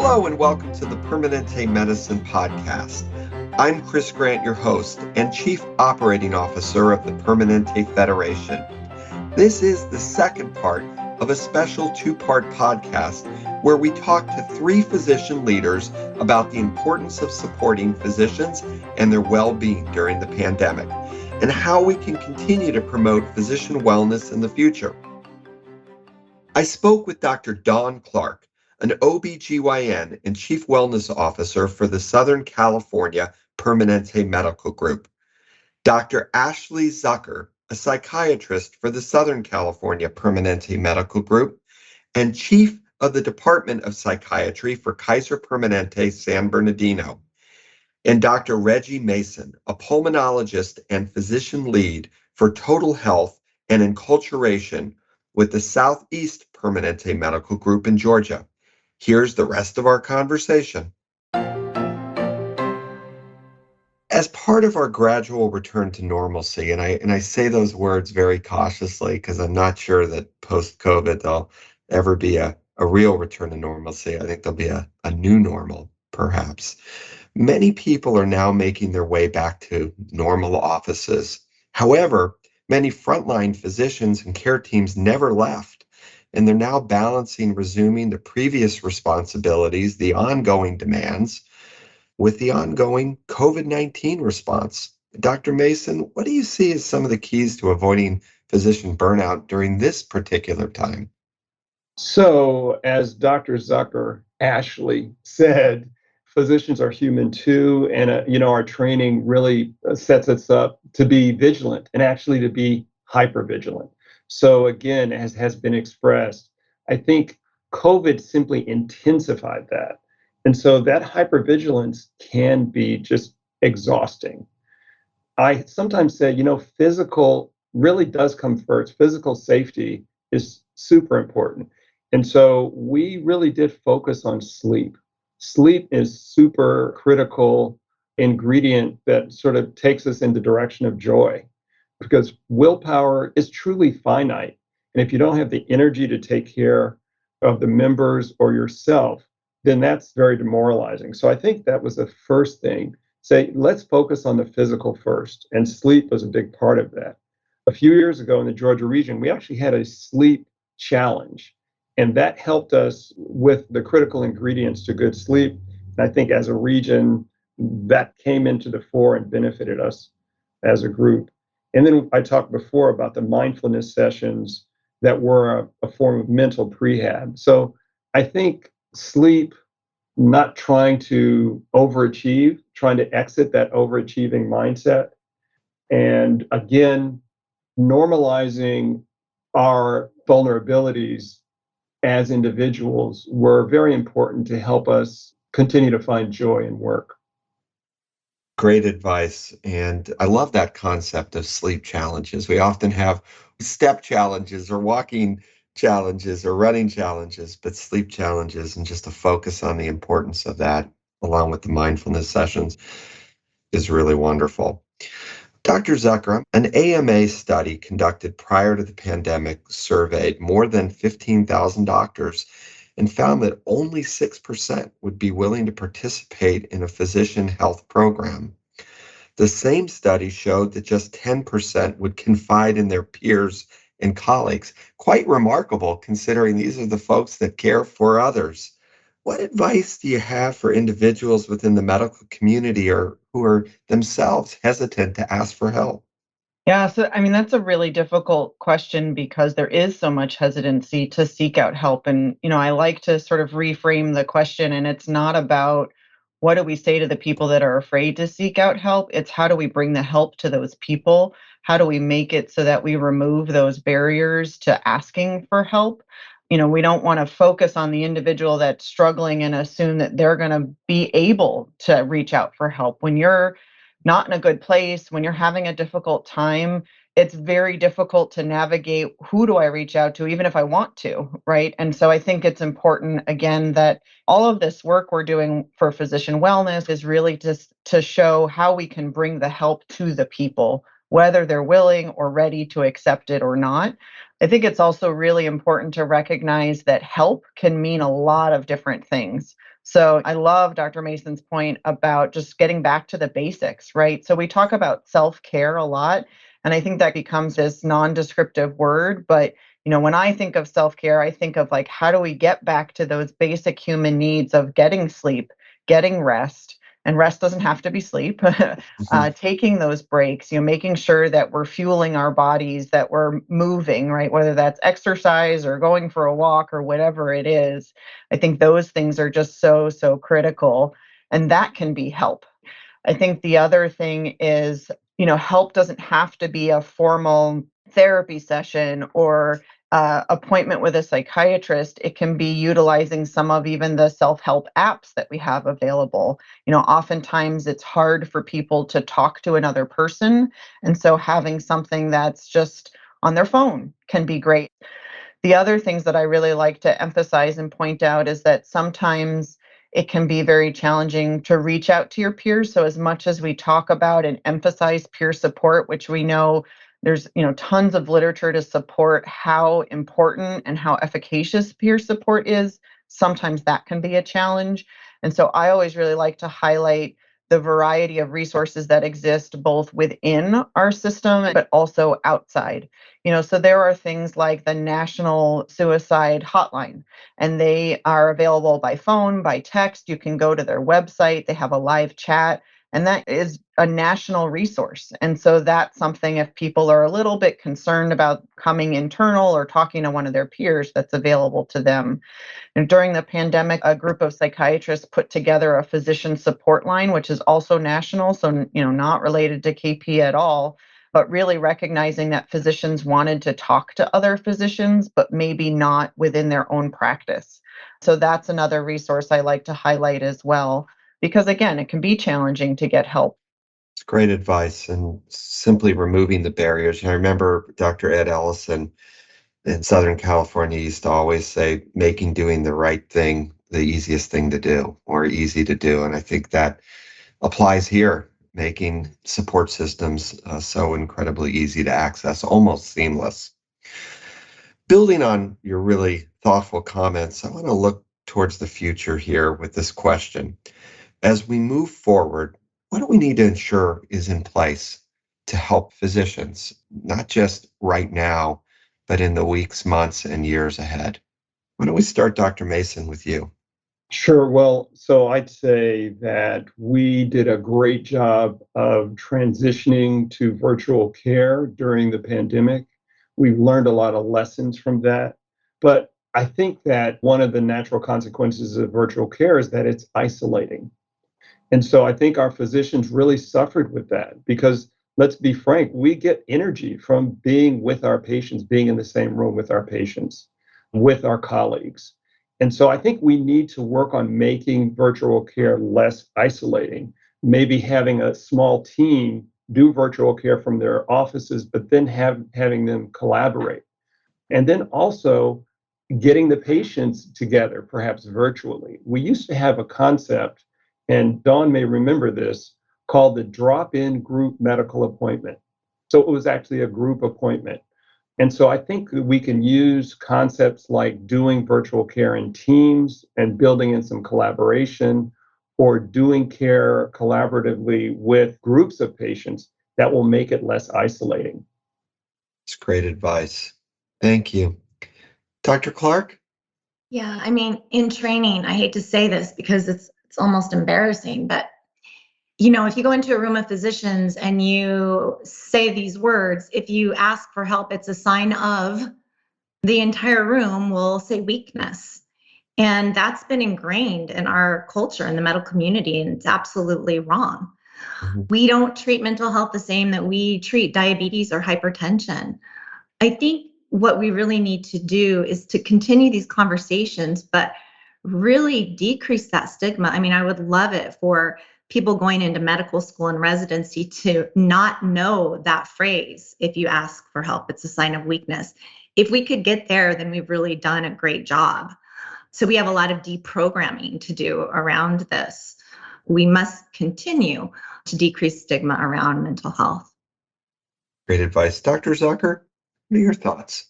Hello and welcome to the Permanente Medicine Podcast. I'm Chris Grant, your host and Chief Operating Officer of the Permanente Federation. This is the second part of a special two-part podcast where we talk to three physician leaders about the importance of supporting physicians and their well-being during the pandemic and how we can continue to promote physician wellness in the future. I spoke with Dr. Dawn Clark, an OBGYN and Chief Wellness Officer for the Southern California Permanente Medical Group, Dr. Ashley Zucker, a psychiatrist for the Southern California Permanente Medical Group, and Chief of the Department of Psychiatry for Kaiser Permanente San Bernardino, and Dr. Reggie Mason, a pulmonologist and physician lead for total health and inculturation with the Southeast Permanente Medical Group in Georgia. Here's the rest of our conversation. As part of our gradual return to normalcy, and I say those words very cautiously because I'm not sure that post-COVID there'll ever be a real return to normalcy. I think there'll be a new normal, perhaps. Many people are now making their way back to normal offices. However, many frontline physicians and care teams never left, and they're now balancing resuming the previous responsibilities, the ongoing demands, with the ongoing COVID-19 response. Dr. Mason, what do you see as some of the keys to avoiding physician burnout during this particular time? So, as Dr. Zucker, Ashley said, physicians are human too, and our training really sets us up to be vigilant and actually to be hypervigilant. So again, as has been expressed, I think COVID simply intensified that. And so that hypervigilance can be just exhausting. I sometimes say, physical really does come first. Physical safety is super important. And so we really did focus on sleep. Sleep is super critical ingredient that sort of takes us in the direction of joy, because willpower is truly finite. And if you don't have the energy to take care of the members or yourself, then that's very demoralizing. So I think that was the first thing. Say, let's focus on the physical first. And sleep was a big part of that. A few years ago in the Georgia region, we actually had a sleep challenge. And that helped us with the critical ingredients to good sleep. And I think as a region, that came into the fore and benefited us as a group. And then I talked before about the mindfulness sessions that were a form of mental prehab. So I think sleep, not trying to overachieve, trying to exit that overachieving mindset. And again, normalizing our vulnerabilities as individuals were very important to help us continue to find joy in work. Great advice. And I love that concept of sleep challenges. We often have step challenges or walking challenges or running challenges, but sleep challenges, and just to focus on the importance of that along with the mindfulness sessions is really wonderful. Dr. Zucker, an AMA study conducted prior to the pandemic surveyed more than 15,000 doctors and found that only 6% would be willing to participate in a physician health program. The same study showed that just 10% would confide in their peers and colleagues. Quite remarkable considering these are the folks that care for others. What advice do you have for individuals within the medical community or who are themselves hesitant to ask for help? Yeah, so that's a really difficult question because there is so much hesitancy to seek out help. And, I like to sort of reframe the question, and it's not about what do we say to the people that are afraid to seek out help? It's how do we bring the help to those people? How do we make it so that we remove those barriers to asking for help? We don't want to focus on the individual that's struggling and assume that they're going to be able to reach out for help. When you're not in a good place, when you're having a difficult time, it's very difficult to navigate who do I reach out to, even if I want to, right? And so I think it's important, again, that all of this work we're doing for physician wellness is really just to show how we can bring the help to the people, whether they're willing or ready to accept it or not. I think it's also really important to recognize that help can mean a lot of different things. So I love Dr. Mason's point about just getting back to the basics, right? So we talk about self-care a lot, and I think that becomes this non-descriptive word, but when I think of self-care, I think of like, how do we get back to those basic human needs of getting sleep, getting rest, and rest doesn't have to be sleep, Mhm. taking those breaks, making sure that we're fueling our bodies, that we're moving, right? Whether that's exercise or going for a walk or whatever it is. I think those things are just so, so critical. And that can be help. I think the other thing is, help doesn't have to be a formal therapy session or appointment with a psychiatrist. It can be utilizing some of even the self-help apps that we have available. Oftentimes it's hard for people to talk to another person. And so having something that's just on their phone can be great. The other things that I really like to emphasize and point out is that sometimes it can be very challenging to reach out to your peers. So as much as we talk about and emphasize peer support, which we know there's, tons of literature to support how important and how efficacious peer support is, sometimes that can be a challenge. And so I always really like to highlight the variety of resources that exist both within our system but also outside. So there are things like the National Suicide Hotline, and they are available by phone, by text. You can go to their website, they have a live chat, and that is a national resource. And so that's something, if people are a little bit concerned about coming internal or talking to one of their peers, that's available to them. And during the pandemic, a group of psychiatrists put together a physician support line, which is also national, so not related to KP at all, but really recognizing that physicians wanted to talk to other physicians, but maybe not within their own practice. So that's another resource I like to highlight as well, because again, it can be challenging to get help. It's great advice and simply removing the barriers. I remember Dr. Ed Ellison in Southern California used to always say, making doing the right thing the easiest thing to do or easy to do. And I think that applies here, making support systems so incredibly easy to access, almost seamless. Building on your really thoughtful comments, I want to look towards the future here with this question. As we move forward, what do we need to ensure is in place to help physicians, not just right now, but in the weeks, months, and years ahead? Why don't we start, Dr. Mason, with you? Sure. Well, so I'd say that we did a great job of transitioning to virtual care during the pandemic. We've learned a lot of lessons from that. But I think that one of the natural consequences of virtual care is that it's isolating. And so I think our physicians really suffered with that because let's be frank, we get energy from being with our patients, being in the same room with our patients, with our colleagues. And so I think we need to work on making virtual care less isolating, maybe having a small team do virtual care from their offices, but then having them collaborate. And then also getting the patients together, perhaps virtually. We used to have a concept, and Dawn may remember this, called the drop-in group medical appointment. So it was actually a group appointment. And so I think that we can use concepts like doing virtual care in teams and building in some collaboration or doing care collaboratively with groups of patients that will make it less isolating. It's great advice. Thank you. Dr. Clark? Yeah, I mean, in training, I hate to say this because it's almost embarrassing, but if you go into a room of physicians and you say these words, if you ask for help, it's a sign of the entire room will say weakness. And that's been ingrained in our culture in the medical community, and it's absolutely wrong. Mhm. We don't treat mental health the same that we treat diabetes or hypertension. I think what we really need to do is to continue these conversations, but really decrease that stigma. I mean, I would love it for people going into medical school and residency to not know that phrase. If you ask for help, it's a sign of weakness. If we could get there, then we've really done a great job. So we have a lot of deprogramming to do around this. We must continue to decrease stigma around mental health. Great advice. Dr. Zucker, what are your thoughts?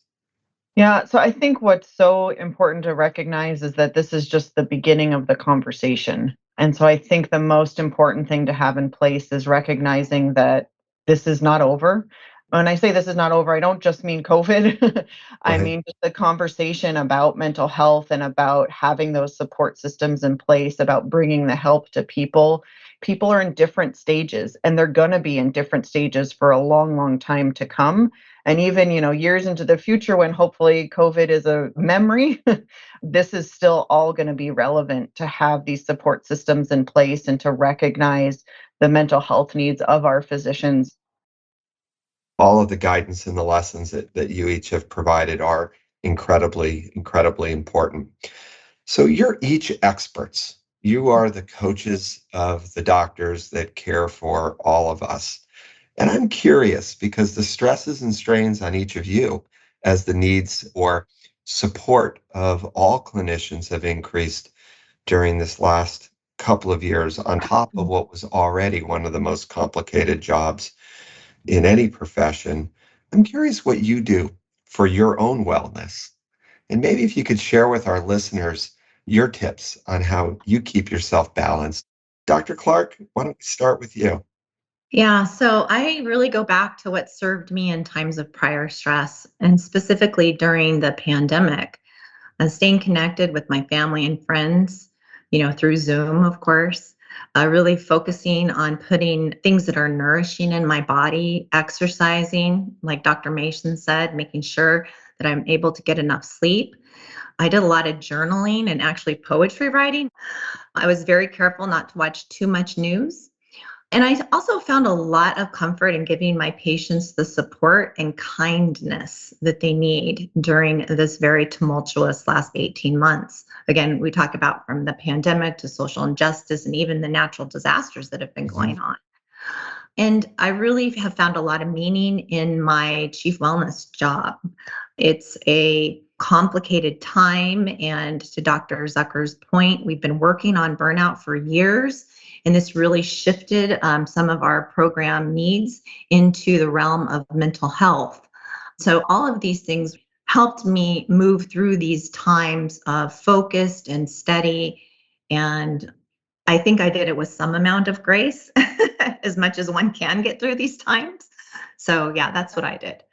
Yeah, so I think what's so important to recognize is that this is just the beginning of the conversation. And so I think the most important thing to have in place is recognizing that this is not over. When I say this is not over, I don't just mean COVID. I Right. mean just the conversation about mental health and about having those support systems in place, about bringing the help to people. People are in different stages, and they're going to be in different stages for a long, long time to come. And even, years into the future when hopefully COVID is a memory, this is still all going to be relevant to have these support systems in place and to recognize the mental health needs of our physicians. All of the guidance and the lessons that you each have provided are incredibly, incredibly important. So you're each experts. You are the coaches of the doctors that care for all of us. And I'm curious because the stresses and strains on each of you as the needs or support of all clinicians have increased during this last couple of years, on top of what was already one of the most complicated jobs in any profession. I'm curious what you do for your own wellness. And maybe if you could share with our listeners your tips on how you keep yourself balanced. Dr. Clark, why don't we start with you? Yeah, so I really go back to what served me in times of prior stress, and specifically during the pandemic, and staying connected with my family and friends, through Zoom, of course, really focusing on putting things that are nourishing in my body, exercising, like Dr. Mason said, making sure that I'm able to get enough sleep. I did a lot of journaling and actually poetry writing. I was very careful not to watch too much news. And I also found a lot of comfort in giving my patients the support and kindness that they need during this very tumultuous last 18 months. Again, we talk about from the pandemic to social injustice and even the natural disasters that have been Mhm. going on. And I really have found a lot of meaning in my chief wellness job. It's a complicated time. And to Dr. Zucker's point, we've been working on burnout for years. And this really shifted some of our program needs into the realm of mental health. So, all of these things helped me move through these times of focused and steady. And I think I did it with some amount of grace, as much as one can get through these times. So, yeah, that's what I did.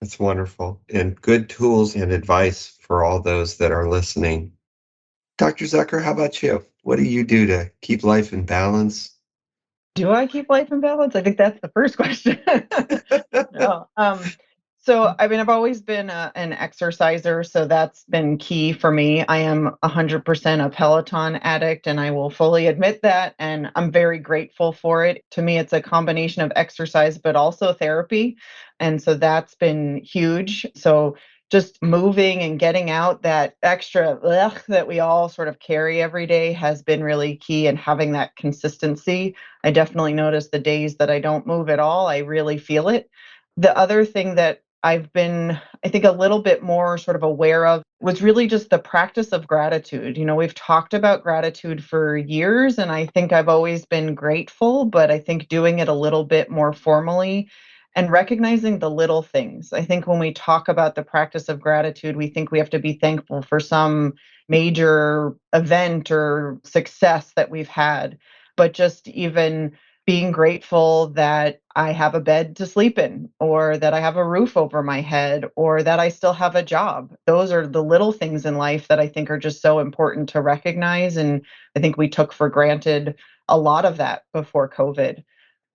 That's wonderful. And good tools and advice for all those that are listening. Dr. Zucker, how about you? What do you do to keep life in balance? Do I keep life in balance? I think that's the first question. No. So I mean, I've always been an exerciser, so that's been key for me. I am 100% a Peloton addict, and I will fully admit that, and I'm very grateful for it. To me, it's a combination of exercise, but also therapy, and so that's been huge. So just moving and getting out that extra that we all sort of carry every day has been really key, and having that consistency. I definitely notice the days that I don't move at all, I really feel it. The other thing that I've been, I think, a little bit more sort of aware of was really just the practice of gratitude. We've talked about gratitude for years, and I think I've always been grateful, but I think doing it a little bit more formally and recognizing the little things. I think when we talk about the practice of gratitude, we think we have to be thankful for some major event or success that we've had, but just even being grateful that I have a bed to sleep in, or that I have a roof over my head, or that I still have a job. Those are the little things in life that I think are just so important to recognize. And I think we took for granted a lot of that before COVID.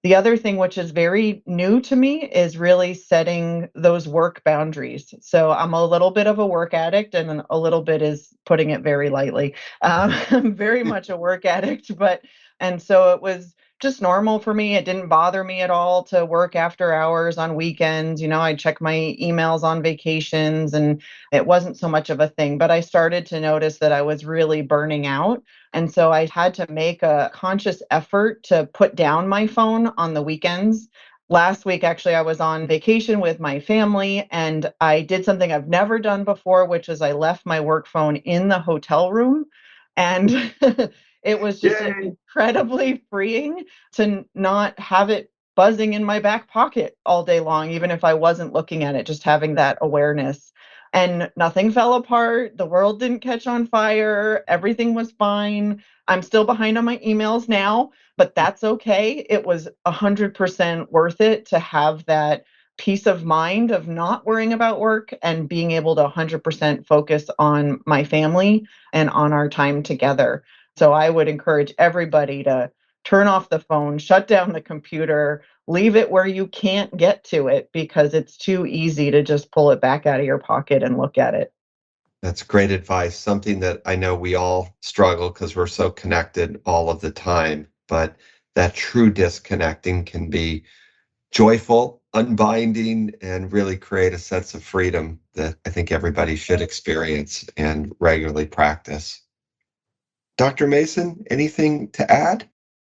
The other thing, which is very new to me, is really setting those work boundaries. So I'm a little bit of a work addict, and then a little bit is putting it very lightly. I'm very much a work addict, and so it was just normal for me. It didn't bother me at all to work after hours on weekends. I check my emails on vacations, and it wasn't so much of a thing. But I started to notice that I was really burning out, and so I had to make a conscious effort to put down my phone on the weekends. Last week, actually, I was on vacation with my family, and I did something I've never done before, which is I left my work phone in the hotel room. And it was just Yay. incredibly freeing to not have it buzzing in my back pocket all day long, even if I wasn't looking at it, just having that awareness. And nothing fell apart. The world didn't catch on fire. Everything was fine. I'm still behind on my emails now, but that's okay. It was 100% worth it to have that peace of mind of not worrying about work and being able to 100% focus on my family and on our time together. So I would encourage everybody to turn off the phone, shut down the computer, leave it where you can't get to it because it's too easy to just pull it back out of your pocket and look at it. That's great advice. Something that I know we all struggle because we're so connected all of the time, but that true disconnecting can be joyful, unbinding, and really create a sense of freedom that I think everybody should experience and regularly practice. Dr. Mason, anything to add?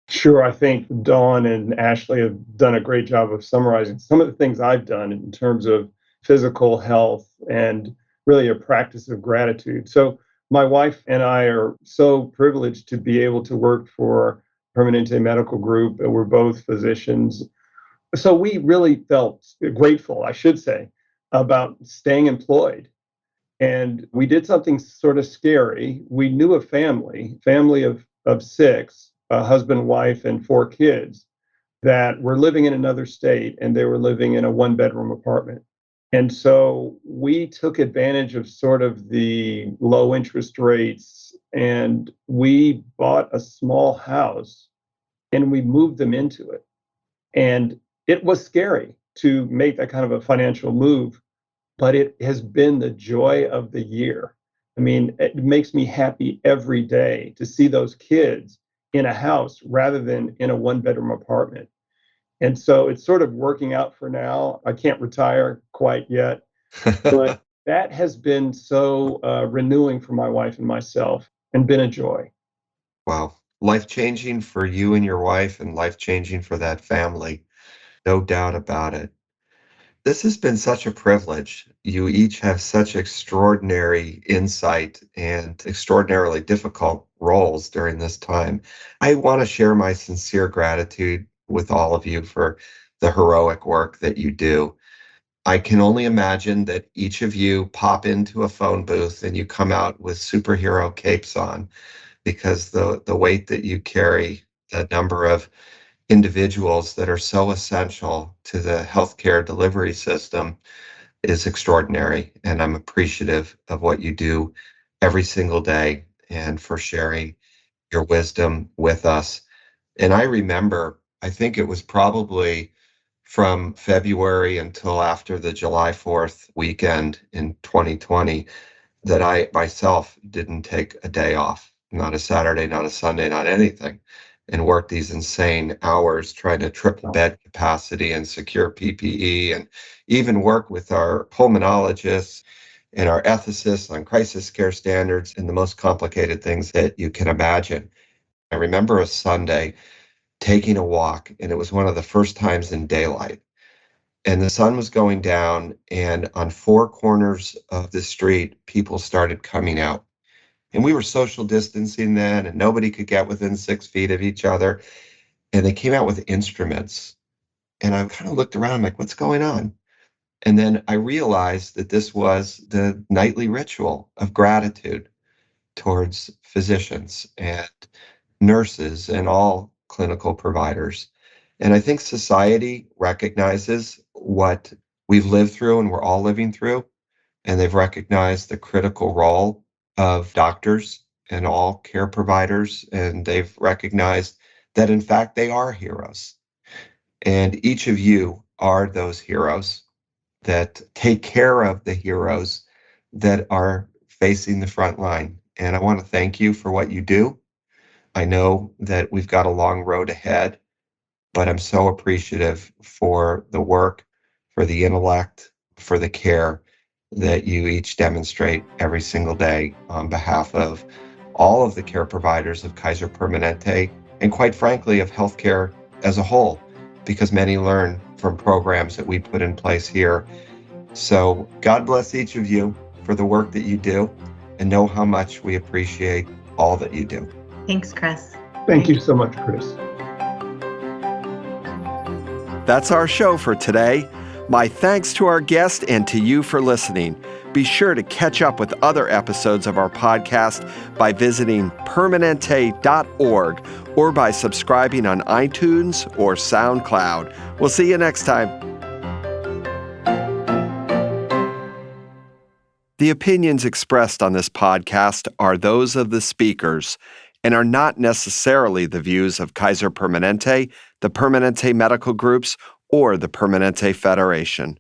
Sure, I think Dawn and Ashley have done a great job of summarizing some of the things I've done in terms of physical health and really a practice of gratitude. So my wife and I are so privileged to be able to work for Permanente Medical Group, and we're both physicians. So we really felt grateful, I should say, about staying employed. And we did something sort of scary. We knew a family of six, a husband, wife, and 4 kids that were living in another state, and they were living in a 1-bedroom apartment. And so we took advantage of sort of the low interest rates, and we bought a small house and we moved them into it. And it was scary to make that kind of a financial move, but it has been the joy of the year. I mean, it makes me happy every day to see those kids in a house rather than in a 1-bedroom apartment. And so it's sort of working out for now. I can't retire quite yet, but that has been so renewing for my wife and myself and been a joy. Wow. Life-changing for you and your wife and life-changing for that family. No doubt about it. This has been such a privilege. You each have such extraordinary insight and extraordinarily difficult roles during this time. I want to share my sincere gratitude with all of you for the heroic work that you do. I can only imagine that each of you pop into a phone booth and you come out with superhero capes on because the weight that you carry, the number of individuals that are so essential to the healthcare delivery system is extraordinary. And I'm appreciative of what you do every single day and for sharing your wisdom with us. And I remember, I think it was probably from February until after the July 4th weekend in 2020 that I myself didn't take a day off, not a Saturday, not a Sunday, not anything, and worked these insane hours trying to triple bed capacity and secure PPE and even work with our pulmonologists and our ethicists on crisis care standards and the most complicated things that you can imagine. I remember a Sunday taking a walk, and it was one of the first times in daylight. And the sun was going down, and on 4 corners of the street, people started coming out. And we were social distancing then, and nobody could get within 6 feet of each other. And they came out with instruments. And I kind of looked around, I'm like, what's going on? And then I realized that this was the nightly ritual of gratitude towards physicians and nurses and all clinical providers. And I think society recognizes what we've lived through and we're all living through. And they've recognized the critical role of doctors and all care providers. And they've recognized that, in fact, they are heroes. And each of you are those heroes that take care of the heroes that are facing the front line. And I want to thank you for what you do. I know that we've got a long road ahead, but I'm so appreciative for the work, for the intellect, for the care that you each demonstrate every single day on behalf of all of the care providers of Kaiser Permanente, and quite frankly, of healthcare as a whole, because many learn from programs that we put in place here. So God bless each of you for the work that you do, and know how much we appreciate all that you do. Thanks, Chris. Thank you so much, Chris. That's our show for today. My thanks to our guest and to you for listening. Be sure to catch up with other episodes of our podcast by visiting permanente.org or by subscribing on iTunes or SoundCloud. We'll see you next time. The opinions expressed on this podcast are those of the speakers and are not necessarily the views of Kaiser Permanente, the Permanente Medical Groups, or the Permanente Federation.